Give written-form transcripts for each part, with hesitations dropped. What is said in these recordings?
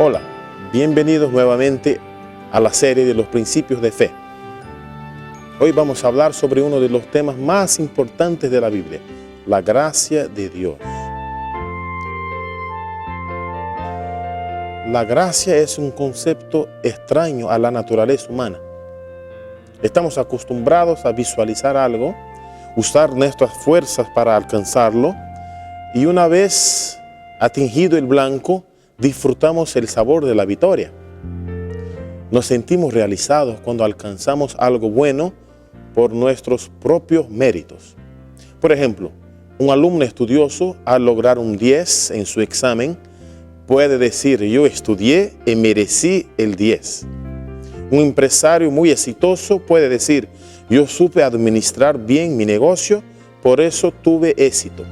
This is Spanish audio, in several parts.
Hola, bienvenidos nuevamente a la serie de los principios de fe. Hoy vamos a hablar sobre uno de los temas más importantes de la Biblia, la gracia de Dios. La gracia es un concepto extraño a la naturaleza humana. Estamos acostumbrados a visualizar algo, usar nuestras fuerzas para alcanzarlo, y una vez atingido el blanco, disfrutamos el sabor de la victoria. Nos sentimos realizados cuando alcanzamos algo bueno por nuestros propios méritos. Por ejemplo, un alumno estudioso al lograr un 10 en su examen puede decir: yo estudié y merecí el 10. Un empresario muy exitoso puede decir: yo supe administrar bien mi negocio, por eso tuve éxito.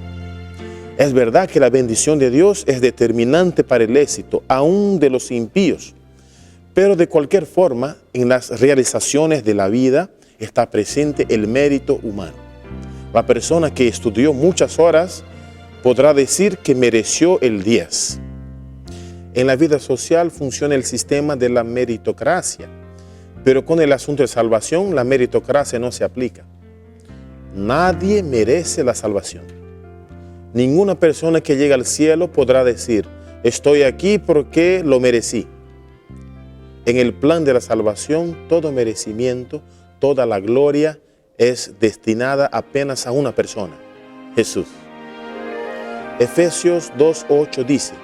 Es verdad que la bendición de Dios es determinante para el éxito, aún de los impíos. Pero de cualquier forma, en las realizaciones de la vida está presente el mérito humano. La persona que estudió muchas horas podrá decir que mereció el 10. En la vida social funciona el sistema de la meritocracia, pero con el asunto de salvación, la meritocracia no se aplica. Nadie merece la salvación. Ninguna persona que llega al cielo podrá decir: estoy aquí porque lo merecí. En el plan de la salvación, todo merecimiento, toda la gloria es destinada apenas a una persona: Jesús. Efesios 2:8 dice: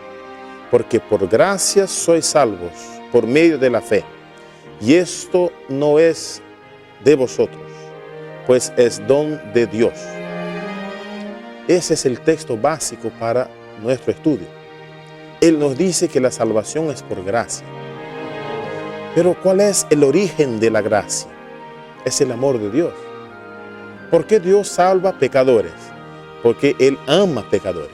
porque por gracia sois salvos por medio de la fe, y esto no es de vosotros, pues es don de Dios. Ese es el texto básico para nuestro estudio. Él nos dice que la salvación es por gracia. Pero ¿cuál es el origen de la gracia? Es el amor de Dios. ¿Por qué Dios salva pecadores? Porque Él ama pecadores.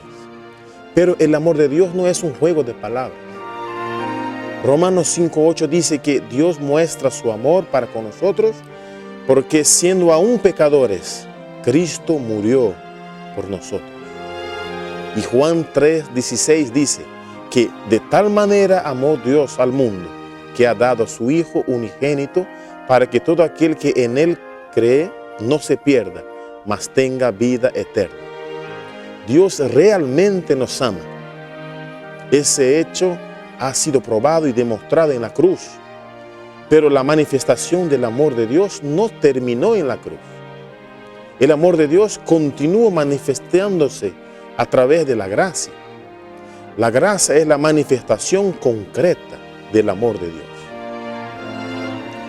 Pero el amor de Dios no es un juego de palabras. Romanos 5:8 dice que Dios muestra su amor para con nosotros porque siendo aún pecadores, Cristo murió por nosotros. Y Juan 3:16 dice que de tal manera amó Dios al mundo que ha dado a su Hijo unigénito para que todo aquel que en Él cree no se pierda, mas tenga vida eterna. Dios realmente nos ama. Ese hecho ha sido probado y demostrado en la cruz. Pero la manifestación del amor de Dios no terminó en la cruz. El amor de Dios continúa manifestándose a través de la gracia. La gracia es la manifestación concreta del amor de Dios.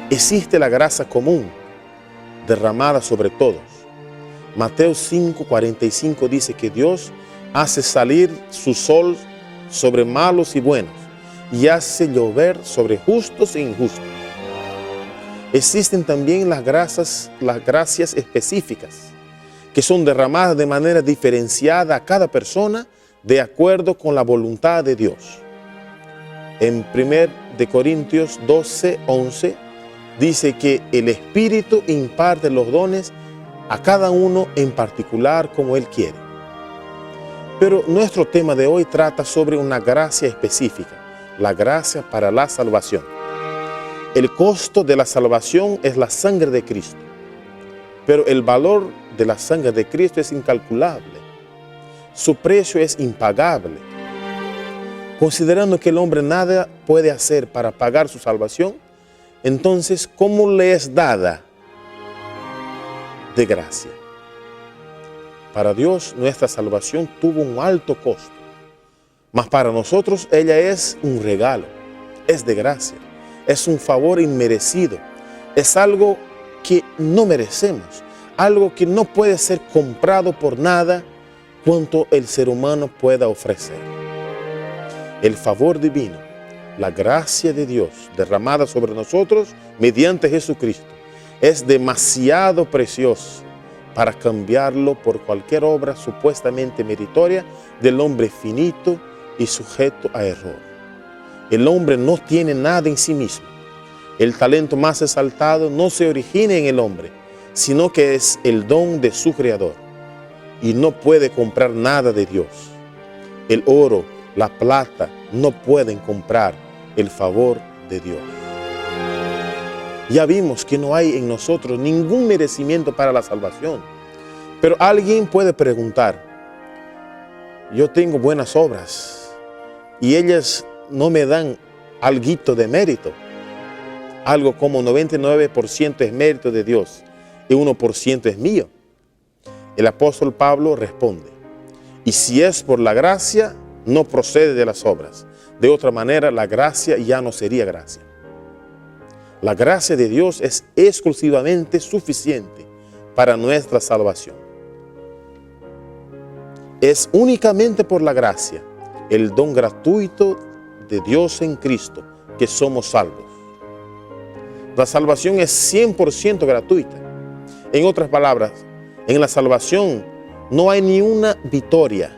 Existe la gracia común, derramada sobre todos. Mateo 5:45 dice que Dios hace salir su sol sobre malos y buenos y hace llover sobre justos e injustos. Existen también las gracias específicas, que son derramadas de manera diferenciada a cada persona de acuerdo con la voluntad de Dios. En 1 Corintios 12:11 dice que el Espíritu imparte los dones a cada uno en particular como Él quiere. Pero nuestro tema de hoy trata sobre una gracia específica, la gracia para la salvación. El costo de la salvación es la sangre de Cristo, pero el valor de la sangre de Cristo es incalculable. Su precio es impagable. Considerando que el hombre nada puede hacer para pagar su salvación, entonces, ¿cómo le es dada? De gracia. Para Dios, nuestra salvación tuvo un alto costo, mas para nosotros ella es un regalo, es de gracia. Es un favor inmerecido, es algo que no merecemos, algo que no puede ser comprado por nada cuanto el ser humano pueda ofrecer. El favor divino, la gracia de Dios derramada sobre nosotros mediante Jesucristo, es demasiado precioso para cambiarlo por cualquier obra supuestamente meritoria del hombre finito y sujeto a error. El hombre no tiene nada en sí mismo. El talento más exaltado no se origina en el hombre, sino que es el don de su Creador. Y no puede comprar nada de Dios. El oro, la plata no pueden comprar el favor de Dios. Ya vimos que no hay en nosotros ningún merecimiento para la salvación. Pero alguien puede preguntar, yo tengo buenas obras y ellas no me dan alguito de mérito. Algo como 99% es mérito de Dios y 1% es mío. El apóstol Pablo responde, y si es por la gracia, no procede de las obras. De otra manera, la gracia ya no sería gracia. La gracia de Dios es exclusivamente suficiente para nuestra salvación. Es únicamente por la gracia, el don gratuito de Dios en Cristo, que somos salvos. La salvación es 100% gratuita. En otras palabras, en la salvación no hay ni una victoria,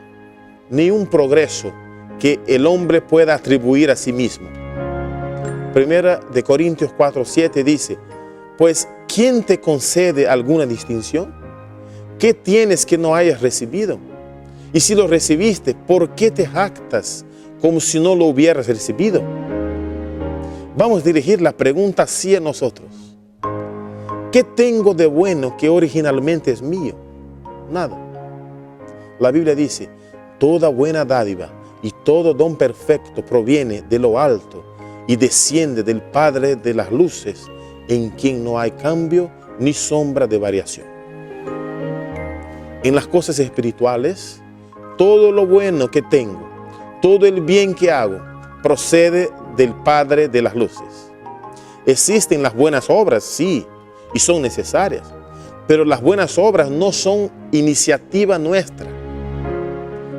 ni un progreso que el hombre pueda atribuir a sí mismo. Primera de Corintios 4:7 dice, pues ¿quién te concede alguna distinción? ¿Qué tienes que no hayas recibido? Y si lo recibiste, ¿por qué te jactas como si no lo hubieras recibido? Vamos a dirigir la pregunta así a nosotros. ¿Qué tengo de bueno que originalmente es mío? Nada. La Biblia dice, toda buena dádiva y todo don perfecto proviene de lo alto y desciende del Padre de las luces, en quien no hay cambio ni sombra de variación. En las cosas espirituales, todo lo bueno que tengo, todo el bien que hago, procede del Padre de las luces. Existen las buenas obras, sí, y son necesarias, pero las buenas obras no son iniciativa nuestra.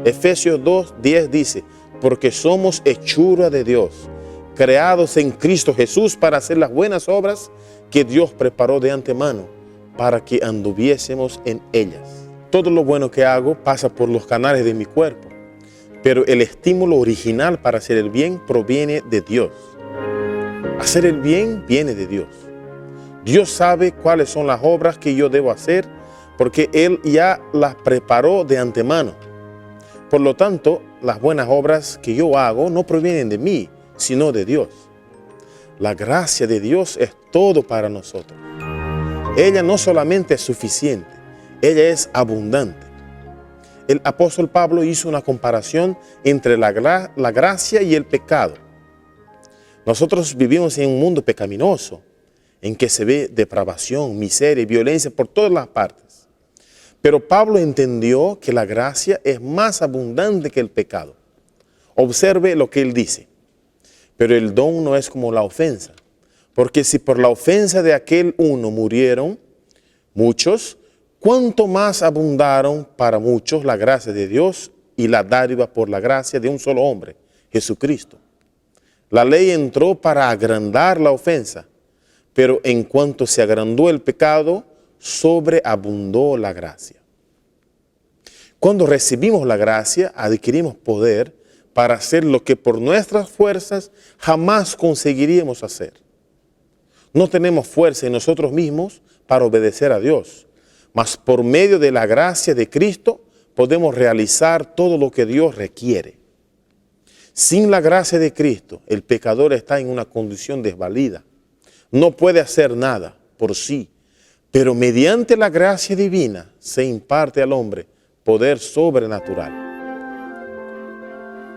Efesios 2:10 dice, porque somos hechura de Dios, creados en Cristo Jesús para hacer las buenas obras que Dios preparó de antemano para que anduviésemos en ellas. Todo lo bueno que hago pasa por los canales de mi cuerpo, pero el estímulo original para hacer el bien proviene de Dios. Hacer el bien viene de Dios. Dios sabe cuáles son las obras que yo debo hacer porque Él ya las preparó de antemano. Por lo tanto, las buenas obras que yo hago no provienen de mí, sino de Dios. La gracia de Dios es todo para nosotros. Ella no solamente es suficiente, ella es abundante. El apóstol Pablo hizo una comparación entre la gracia y el pecado. Nosotros vivimos en un mundo pecaminoso, en que se ve depravación, miseria y violencia por todas las partes. Pero Pablo entendió que la gracia es más abundante que el pecado. Observe lo que él dice. Pero el don no es como la ofensa, porque si por la ofensa de aquel uno murieron muchos, ¿cuánto más abundaron para muchos la gracia de Dios y la dádiva por la gracia de un solo hombre, Jesucristo? La ley entró para agrandar la ofensa, pero en cuanto se agrandó el pecado, sobreabundó la gracia. Cuando recibimos la gracia, adquirimos poder para hacer lo que por nuestras fuerzas jamás conseguiríamos hacer. No tenemos fuerza en nosotros mismos para obedecer a Dios, mas por medio de la gracia de Cristo podemos realizar todo lo que Dios requiere. Sin la gracia de Cristo, el pecador está en una condición desvalida. No puede hacer nada por sí, pero mediante la gracia divina se imparte al hombre poder sobrenatural.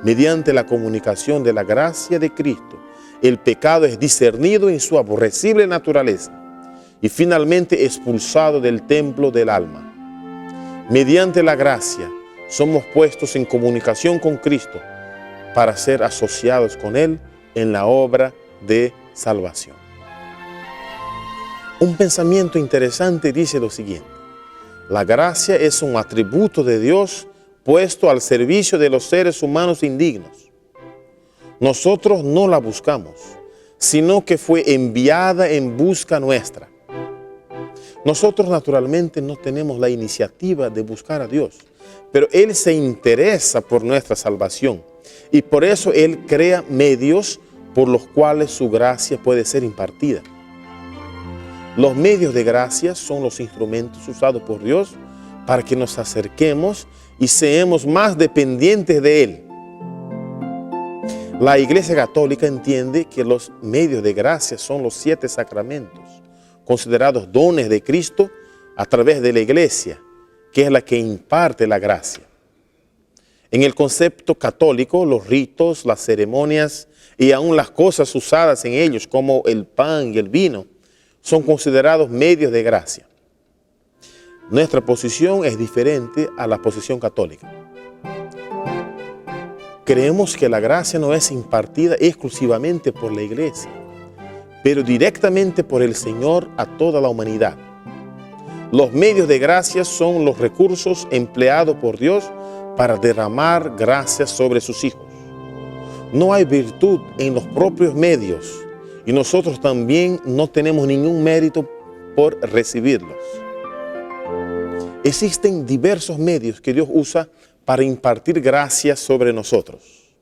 Mediante la comunicación de la gracia de Cristo, el pecado es discernido en su aborrecible naturaleza y finalmente expulsado del templo del alma. Mediante la gracia somos puestos en comunicación con Cristo para ser asociados con Él en la obra de salvación. Un pensamiento interesante dice lo siguiente: la gracia es un atributo de Dios puesto al servicio de los seres humanos indignos. Nosotros no la buscamos, sino que fue enviada en busca nuestra. Nosotros naturalmente no tenemos la iniciativa de buscar a Dios, pero Él se interesa por nuestra salvación y por eso Él crea medios por los cuales su gracia puede ser impartida. Los medios de gracia son los instrumentos usados por Dios para que nos acerquemos y seamos más dependientes de Él. La Iglesia Católica entiende que los medios de gracia son los 7 sacramentos, considerados dones de Cristo a través de la Iglesia, que es la que imparte la gracia. En el concepto católico, los ritos, las ceremonias y aún las cosas usadas en ellos, como el pan y el vino, son considerados medios de gracia. Nuestra posición es diferente a la posición católica. Creemos que la gracia no es impartida exclusivamente por la Iglesia, pero directamente por el Señor a toda la humanidad. Los medios de gracia son los recursos empleados por Dios para derramar gracia sobre sus hijos. No hay virtud en los propios medios y nosotros también no tenemos ningún mérito por recibirlos. Existen diversos medios que Dios usa para impartir gracia sobre nosotros.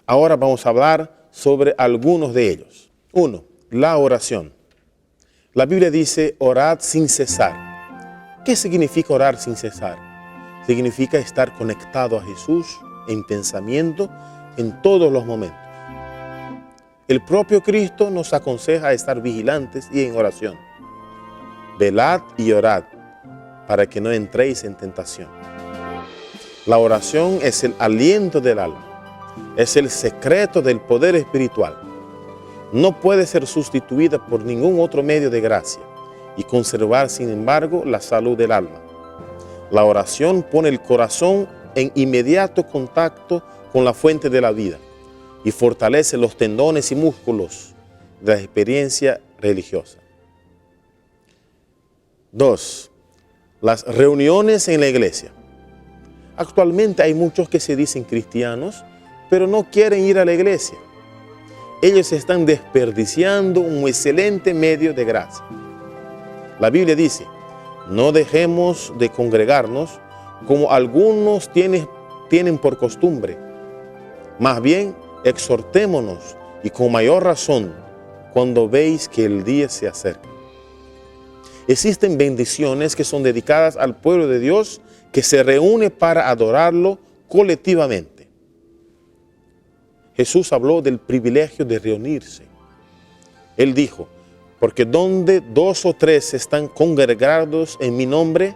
Ahora vamos a hablar sobre algunos de ellos. 1. La oración. La Biblia dice, orad sin cesar. ¿Qué significa orar sin cesar? Significa estar conectado a Jesús en pensamiento en todos los momentos. El propio Cristo nos aconseja estar vigilantes y en oración. Velad y orad para que no entréis en tentación. La oración es el aliento del alma, es el secreto del poder espiritual. No puede ser sustituida por ningún otro medio de gracia y conservar, sin embargo, la salud del alma. La oración pone el corazón en inmediato contacto con la fuente de la vida y fortalece los tendones y músculos de la experiencia religiosa. 2. Las reuniones en la iglesia. Actualmente hay muchos que se dicen cristianos, pero no quieren ir a la iglesia. Ellos están desperdiciando un excelente medio de gracia. La Biblia dice, no dejemos de congregarnos como algunos tienen por costumbre. Más bien, exhortémonos y con mayor razón cuando veis que el día se acerca. Existen bendiciones que son dedicadas al pueblo de Dios que se reúne para adorarlo colectivamente. Jesús habló del privilegio de reunirse. Él dijo, porque donde 2 o 3 están congregados en mi nombre,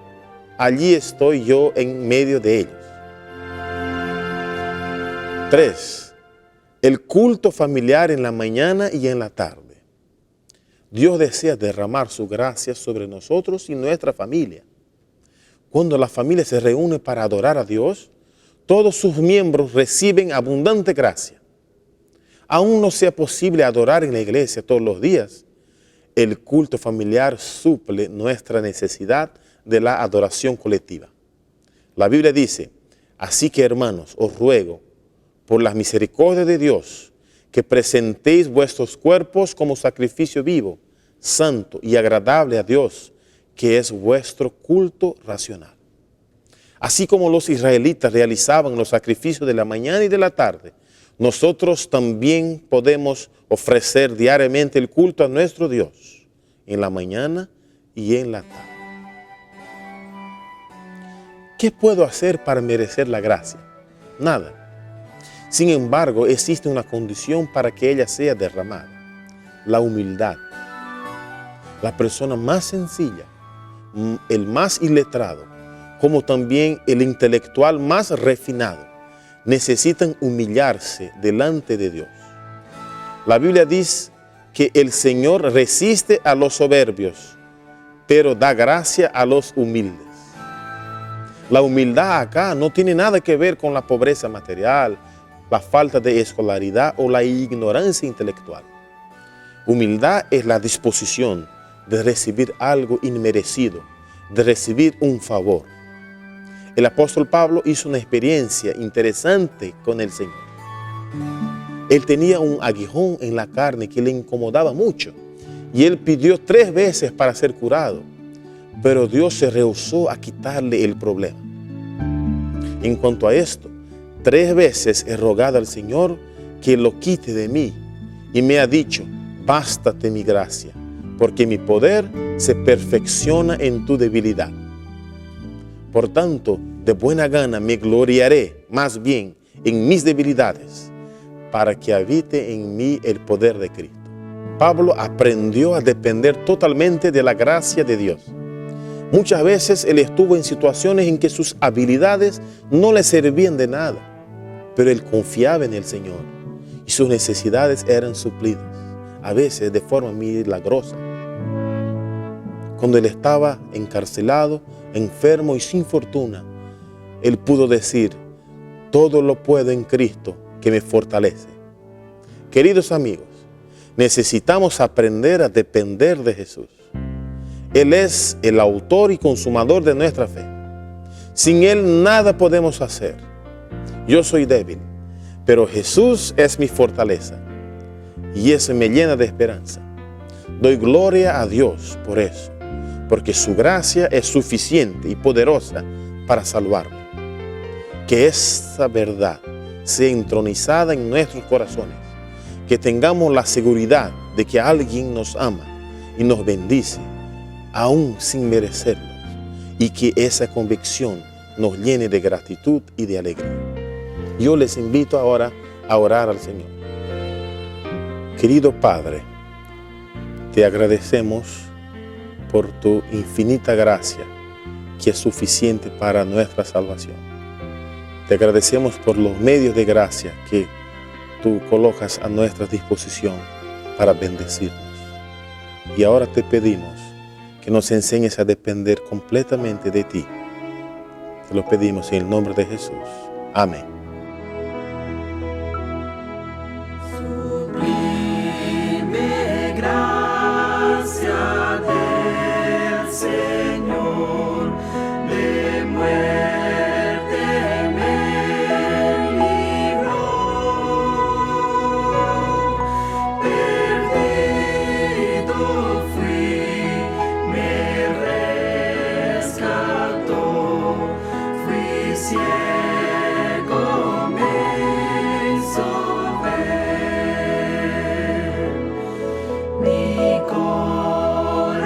allí estoy yo en medio de ellos. 3. El culto familiar en la mañana y en la tarde. Dios desea derramar su gracia sobre nosotros y nuestra familia. Cuando la familia se reúne para adorar a Dios, todos sus miembros reciben abundante gracia. Aún no sea posible adorar en la iglesia todos los días, el culto familiar suple nuestra necesidad de la adoración colectiva. La Biblia dice, así que hermanos, os ruego, por las misericordias de Dios, que presentéis vuestros cuerpos como sacrificio vivo, santo y agradable a Dios, que es vuestro culto racional. Así como los israelitas realizaban los sacrificios de la mañana y de la tarde, nosotros también podemos ofrecer diariamente el culto a nuestro Dios, en la mañana y en la tarde. ¿Qué puedo hacer para merecer la gracia? Nada. Sin embargo, existe una condición para que ella sea derramada: la humildad. La persona más sencilla, el más iletrado, como también el intelectual más refinado, necesitan humillarse delante de Dios. La Biblia dice que el Señor resiste a los soberbios, pero da gracia a los humildes. La humildad acá no tiene nada que ver con la pobreza material, la falta de escolaridad o la ignorancia intelectual. Humildad es la disposición de recibir algo inmerecido, de recibir un favor. El apóstol Pablo hizo una experiencia interesante con el Señor. Él tenía un aguijón en la carne que le incomodaba mucho y él pidió 3 veces para ser curado, pero Dios se rehusó a quitarle el problema. En cuanto a esto, 3 veces he rogado al Señor que lo quite de mí y me ha dicho, bástate mi gracia, porque mi poder se perfecciona en tu debilidad. Por tanto, de buena gana me gloriaré más bien en mis debilidades, para que habite en mí el poder de Cristo. Pablo aprendió a depender totalmente de la gracia de Dios. Muchas veces él estuvo en situaciones en que sus habilidades no le servían de nada, pero él confiaba en el Señor y sus necesidades eran suplidas, a veces de forma milagrosa. Cuando él estaba encarcelado, enfermo y sin fortuna, él pudo decir: todo lo puedo en Cristo que me fortalece. Queridos amigos, necesitamos aprender a depender de Jesús. Él es el autor y consumador de nuestra fe. Sin Él nada podemos hacer. Yo soy débil, pero Jesús es mi fortaleza y eso me llena de esperanza. Doy gloria a Dios por eso, porque su gracia es suficiente y poderosa para salvarme. Que esta verdad sea entronizada en nuestros corazones, que tengamos la seguridad de que alguien nos ama y nos bendice, aún sin merecerlo, y que esa convicción nos llene de gratitud y de alegría. Yo les invito ahora a orar al Señor. Querido Padre, te agradecemos por tu infinita gracia, que es suficiente para nuestra salvación. Te agradecemos por los medios de gracia que tú colocas a nuestra disposición para bendecirnos. Y ahora te pedimos que nos enseñes a depender completamente de ti. Te lo pedimos en el nombre de Jesús. Amén. Sublime gracia del Señor, de muerte me libró. Perdido fui, me rescató. Fui ciego, me hizo ver. Mi corazón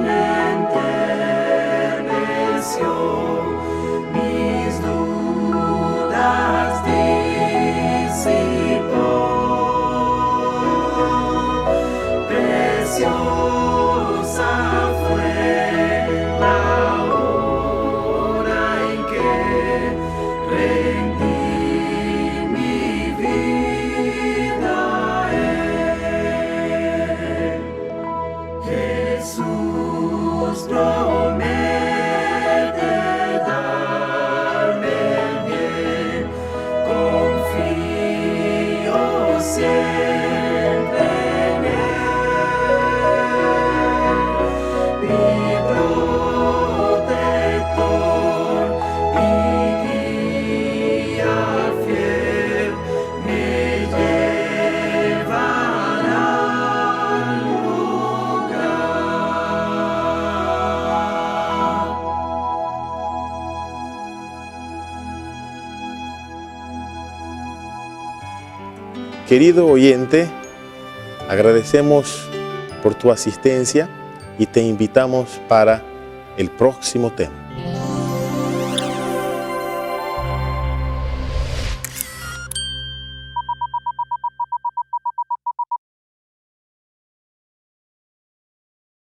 enterneció, mis dudas disipó. Preciosa fue la hora en que rendí mi vida a Él. Jesús promete darme el bien, confío siempre en Él, mi protector y guía fiel, me llevará al hogar. Querido oyente, agradecemos por tu asistencia y te invitamos para el próximo tema.